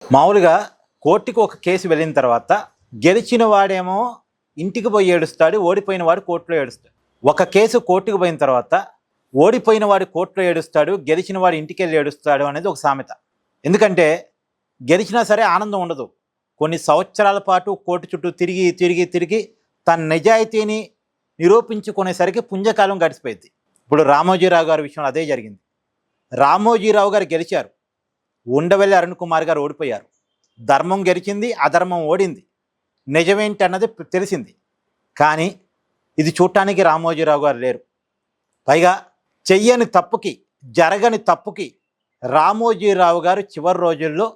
మామూలుగా కోర్టుకి ఒక కేసు వెళ్ళిన తర్వాత గెలిచిన వాడేమో ఇంటికి పోయి ఏడుస్తాడు, ఓడిపోయిన వాడు కోర్టులో ఏడుస్తాడు. ఒక కేసు కోర్టుకు పోయిన తర్వాత ఓడిపోయిన వాడు కోర్టులో ఏడుస్తాడు, గెలిచిన వాడు ఇంటికి వెళ్ళి ఏడుస్తాడు అనేది ఒక సామెత. ఎందుకంటే గెలిచినా సరే ఆనందం ఉండదు. కొన్ని సంవత్సరాల పాటు కోర్టు చుట్టూ తిరిగి తిరిగి తిరిగి తన నిజాయితీని నిరూపించుకునేసరికి పుంజకాలం గడిచిపోయింది. ఇప్పుడు రామోజీరావు గారి విషయంలో అదే జరిగింది. రామోజీరావు గారు గెలిచారు, ఉండవెల్లి అరుణ్ కుమార్ గారు ఓడిపోయారు. ధర్మం గెలిచింది, అధర్మం ఓడింది. నిజమేంటి అన్నది తెలిసింది. కానీ ఇది చూడటానికి రామోజీరావు గారు లేరు. పైగా చెయ్యని తప్పుకి, జరగని తప్పుకి రామోజీరావు గారు చివరి రోజుల్లో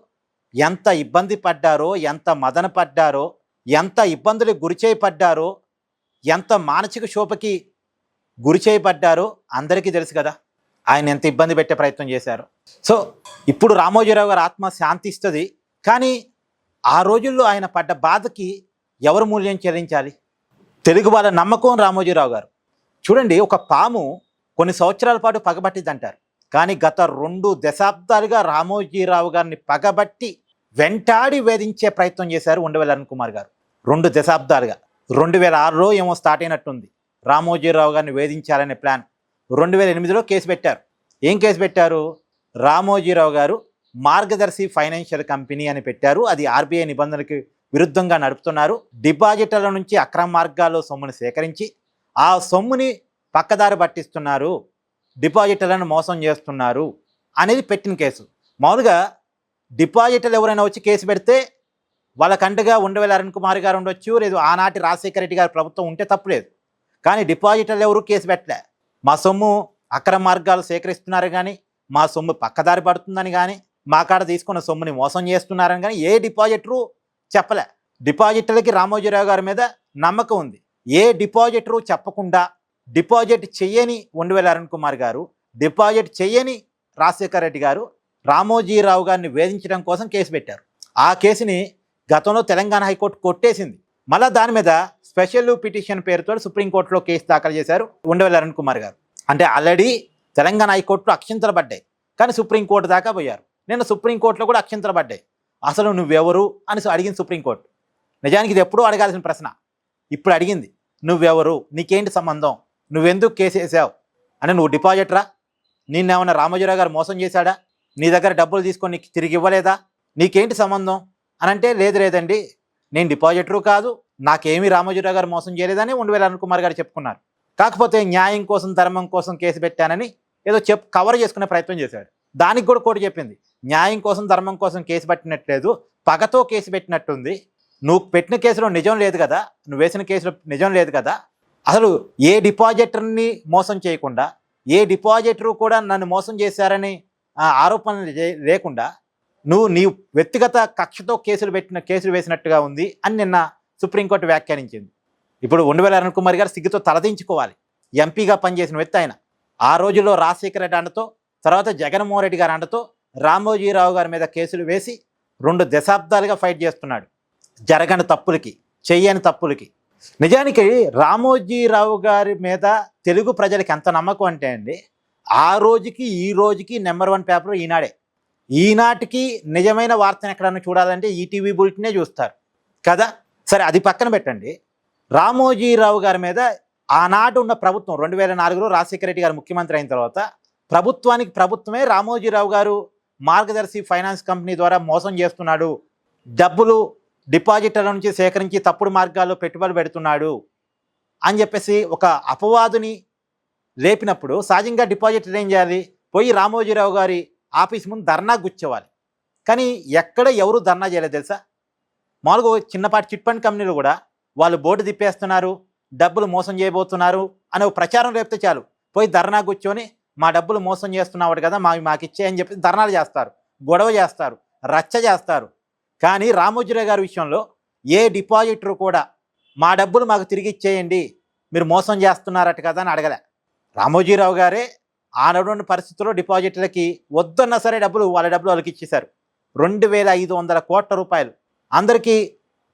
ఎంత ఇబ్బంది పడ్డారో, ఎంత మదన పడ్డారో, ఎంత ఇబ్బందులకు గురిచేయబడ్డారో, ఎంత మానసిక శోభకి గురిచేయబడ్డారో అందరికీ తెలుసు కదా. ఆయన ఎంత ఇబ్బంది పెట్టే ప్రయత్నం చేశారు. సో ఇప్పుడు రామోజీరావు గారు ఆత్మ శాంతిస్తుంది. కానీ ఆ రోజుల్లో ఆయన పడ్డ బాధకి ఎవరు మూల్యం చెల్లించాలి? తెలుగు వాళ్ళ నమ్మకం రామోజీరావు గారు. చూడండి, ఒక పాము కొన్ని సంవత్సరాల పాటు పగబట్టింది అంటారు. కానీ గత 2 దశాబ్దాలుగా రామోజీరావు గారిని పగబట్టి వెంటాడి వేధించే ప్రయత్నం చేశారు ఉండవెల్లి అరుణ్ కుమార్ గారు. 2 దశాబ్దాలుగా. 2006లో ఏమో స్టార్ట్ అయినట్టుంది రామోజీరావు గారిని వేధించాలనే ప్లాన్. 2008లో కేసు పెట్టారు. ఏం కేసు పెట్టారు? రామోజీరావు గారు మార్గదర్శి ఫైనాన్షియల్ కంపెనీ అని పెట్టారు. అది ఆర్బీఐ నిబంధనలకు విరుద్ధంగా నడుపుతున్నారు. డిపాజిటర్ల నుంచి అక్రమ మార్గాల్లో సొమ్ముని సేకరించి ఆ సొమ్ముని పక్కదారి పట్టిస్తున్నారు, డిపాజిటర్లను మోసం చేస్తున్నారు అనేది పెట్టిన కేసు. మామూలుగా డిపాజిటర్లు ఎవరైనా వచ్చి కేసు పెడితే వాళ్ళకంటగా ఉండవెల్లి అరుణ్ కుమార్ గారు ఉండొచ్చు, లేదు ఆనాటి రాజశేఖర రెడ్డి గారి ప్రభుత్వం ఉంటే తప్పులేదు. కానీ డిపాజిటర్లు ఎవరు కేసు పెట్టలే. మా సొమ్ము అక్రమ మార్గాలు సేకరిస్తున్నారు కానీ, మా సొమ్ము పక్కదారి పడుతుందని కానీ, మా కాడ తీసుకున్న సొమ్ముని మోసం చేస్తున్నారని కానీ ఏ డిపాజిటరు చెప్పలే. డిపాజిటర్లకి రామోజీరావు గారి మీద నమ్మకం ఉంది. ఏ డిపాజిటరు చెప్పకుండా డిపాజిట్ చెయ్యని ఉండవెల్లి అరుణ్ కుమార్ గారు, డిపాజిట్ చెయ్యని రాజశేఖర రెడ్డి గారు రామోజీరావు గారిని వేధించడం కోసం కేసు పెట్టారు. ఆ కేసుని గతంలో తెలంగాణ హైకోర్టు కొట్టేసింది. మళ్ళీ దాని మీద స్పెషల్ పిటిషన్ పేరుతో సుప్రీంకోర్టులో కేసు దాఖలు చేశారు ఉండవెల్లి అరుణ్ కుమార్ గారు. అంటే ఆల్రెడీ తెలంగాణ హైకోర్టులో అక్షింతలు పడ్డాయి, కానీ సుప్రీంకోర్టు దాకా పోయారు. నిన్న సుప్రీంకోర్టులో కూడా అక్షింతలు పడ్డాయి. అసలు నువ్వెవరు అని అడిగింది సుప్రీంకోర్టు. నిజానికి ఇది ఎప్పుడూ అడగాల్సిన ప్రశ్న, ఇప్పుడు అడిగింది. నువ్వెవరు, నీకేంటి సంబంధం, నువ్వెందుకు కేసు వేసావు అని. నువ్వు డిపాజిటరా? నిన్నేమన్నా రామోజీరావు గారు మోసం చేశాడా? నీ దగ్గర డబ్బులు తీసుకొని నీకు తిరిగి ఇవ్వలేదా? నీకేంటి సంబంధం అని అంటే, లేదండి నేను డిపాజిటరు కాదు, నాకేమీ రామోజీరావు గారు మోసం చేయలేదని ఉండవెల్లి అరుణ్ కుమార్ గారు చెప్పుకున్నారు. కాకపోతే న్యాయం కోసం, ధర్మం కోసం కేసు పెట్టానని ఏదో కవర్ చేసుకునే ప్రయత్నం చేశాడు. దానికి కూడా కోర్టు చెప్పింది, న్యాయం కోసం, ధర్మం కోసం కేసు పెట్టినట్లేదు, పగతో కేసు పెట్టినట్టుంది. నువ్వు పెట్టిన కేసులో నిజం లేదు కదా, నువ్వు వేసిన కేసులో నిజం లేదు కదా. అసలు ఏ డిపాజిటర్ని మోసం చేయకుండా, ఏ డిపాజిటరు కూడా నన్ను మోసం చేశారని ఆరోపణలు లేకుండా నువ్వు నీ వ్యక్తిగత కక్షతో కేసులు వేసినట్టుగా ఉంది అని నిన్న సుప్రీంకోర్టు వ్యాఖ్యానించింది. ఇప్పుడు ఉండవెల్లి అరుణ్ కుమార్ గారు సిగ్గుతో తలదించుకోవాలి. ఎంపీగా పనిచేసిన వ్యక్తి ఆయన. ఆ రోజుల్లో రాజశేఖర రెడ్డి అండతో, తర్వాత జగన్మోహన్ రెడ్డి గారి అండతో రామోజీరావు గారి మీద కేసులు వేసి 2 దశాబ్దాలుగా ఫైట్ చేస్తున్నాడు జరగని తప్పులకి, చెయ్యని తప్పులకి. నిజానికి రామోజీరావు గారి మీద తెలుగు ప్రజలకి ఎంత నమ్మకం అంటే అండి, ఆ రోజుకి ఈ రోజుకి #1 పేపర్ ఈనాడే. ఈనాటికి నిజమైన వార్తను ఎక్కడన్నా చూడాలంటే ఈటీవీ బులెటినే చూస్తారు కదా. సరే, అది పక్కన పెట్టండి. రామోజీరావు గారి మీద ఆనాడు ఉన్న ప్రభుత్వం 2004లో రాజశేఖర రెడ్డి గారు ముఖ్యమంత్రి అయిన తర్వాత ప్రభుత్వమే రామోజీరావు గారు మార్గదర్శి ఫైనాన్స్ కంపెనీ ద్వారా మోసం చేస్తున్నాడు, డబ్బులు డిపాజిటర్ల నుంచి సేకరించి తప్పుడు మార్గాల్లో పెట్టుబడులు పెడుతున్నాడు అని చెప్పేసి ఒక అపవాదుని లేపినప్పుడు సహజంగా డిపాజిటర్ ఏం చేయాలి? పోయి రామోజీరావు గారి ఆఫీస్ ముందు ధర్నా కూర్చోవాలి. కానీ ఎక్కడ ఎవరు ధర్నా చేయలేదు తెలుసా. మామూలుగా చిన్నపాటి చిట్ ఫండ్ కంపెనీలు కూడా వాళ్ళు బోర్డు తిప్పేస్తున్నారు, డబ్బులు మోసం చేయబోతున్నారు అనే ప్రచారం రేపితే చాలు, పోయి ధర్నా కూర్చొని మా డబ్బులు మోసం చేస్తున్నాడు కదా, మాకు ఇచ్చేయని చెప్పి ధర్నాలు చేస్తారు, గొడవ చేస్తారు, రచ్చ చేస్తారు. కానీ రామోజీరావు గారి విషయంలో ఏ డిపాజిటరు కూడా మా డబ్బులు మాకు తిరిగి ఇచ్చేయండి, మీరు మోసం చేస్తున్నారట కదా అని అడగలే. రామోజీరావు గారే ఆనాడు పరిస్థితుల్లో డిపాజిటర్లకి వద్దన్నా సరే వాళ్ళ డబ్బులు వాళ్ళకి ఇచ్చేశారు. 2500 కోట్ల రూపాయలు అందరికీ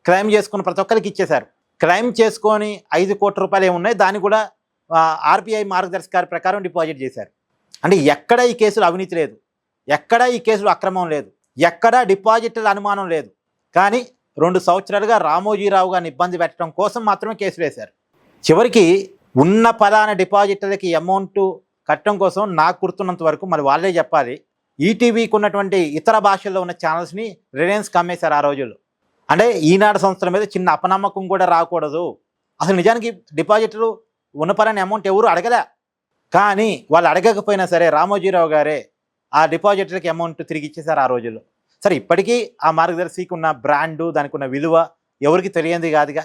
క్లెయిమ్ చేసుకున్న ప్రతి ఒక్కరికి ఇచ్చేశారు. క్లెయిమ్ చేసుకొని 5 కోట్ల రూపాయలు ఏమున్నాయి, దాన్ని కూడా ఆర్బీఐ మార్గదర్శకాల ప్రకారం డిపాజిట్ చేశారు. అంటే ఎక్కడ ఈ కేసులో అవినీతి లేదు, ఎక్కడ ఈ కేసులో అక్రమం లేదు, ఎక్కడా డిపాజిటర్ల అనుమానం లేదు. కానీ 2 సంవత్సరాలుగా రామోజీరావు గారిని ఇబ్బంది పెట్టడం కోసం మాత్రమే కేసులు వేశారు. చివరికి ఉన్న పలానా డిపాజిటర్లకి అమౌంట్ కట్టడం కోసం నాకు గుర్తున్నంత వరకు మరి వాళ్ళే చెప్పాలి, ఈటీవీకి ఉన్నటువంటి ఇతర భాషల్లో ఉన్న ఛానల్స్ని రిలయన్స్కి అమ్మేశారు ఆ రోజుల్లో. అంటే ఈనాడు సంస్థల మీద చిన్న అపనమ్మకం కూడా రాకూడదు. అసలు నిజానికి డిపాజిటర్లు ఉన్న పలానా అమౌంట్ ఎవరు అడగలే. కానీ వాళ్ళు అడగకపోయినా సరే రామోజీరావు గారే ఆ డిపాజిటర్కి అమౌంట్ తిరిగి ఇచ్చేశారు ఆ రోజుల్లో. సరే, ఇప్పటికీ ఆ మార్గదర్శికి ఉన్న బ్రాండు, దానికి ఉన్న విలువ ఎవరికి తెలియంది కాదుగా.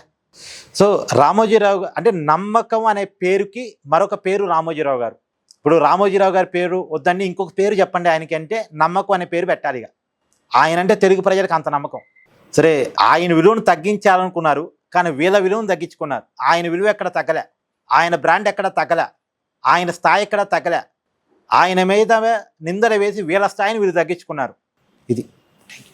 సో రామోజీరావు అంటే నమ్మకం అనే పేరుకి మరొక పేరు రామోజీరావు గారు. ఇప్పుడు రామోజీరావు గారి పేరు వద్దండి, ఇంకొక పేరు చెప్పండి ఆయనకి అంటే నమ్మకం అనే పేరు పెట్టాలి. ఇక ఆయన అంటే తెలుగు ప్రజలకు అంత నమ్మకం. సరే, ఆయన విలువను తగ్గించాలనుకున్నారు, కానీ వీళ్ళ విలువను తగ్గించుకున్నారు. ఆయన విలువ ఎక్కడ తగ్గలే, ఆయన బ్రాండ్ ఎక్కడ తగ్గలే, ఆయన స్థాయి ఎక్కడ తగ్గలే. ఆయన మీద నిందలు వేసి వీళ్ళ స్థాయిని వీళ్ళు తగ్గించుకున్నారు. ఇది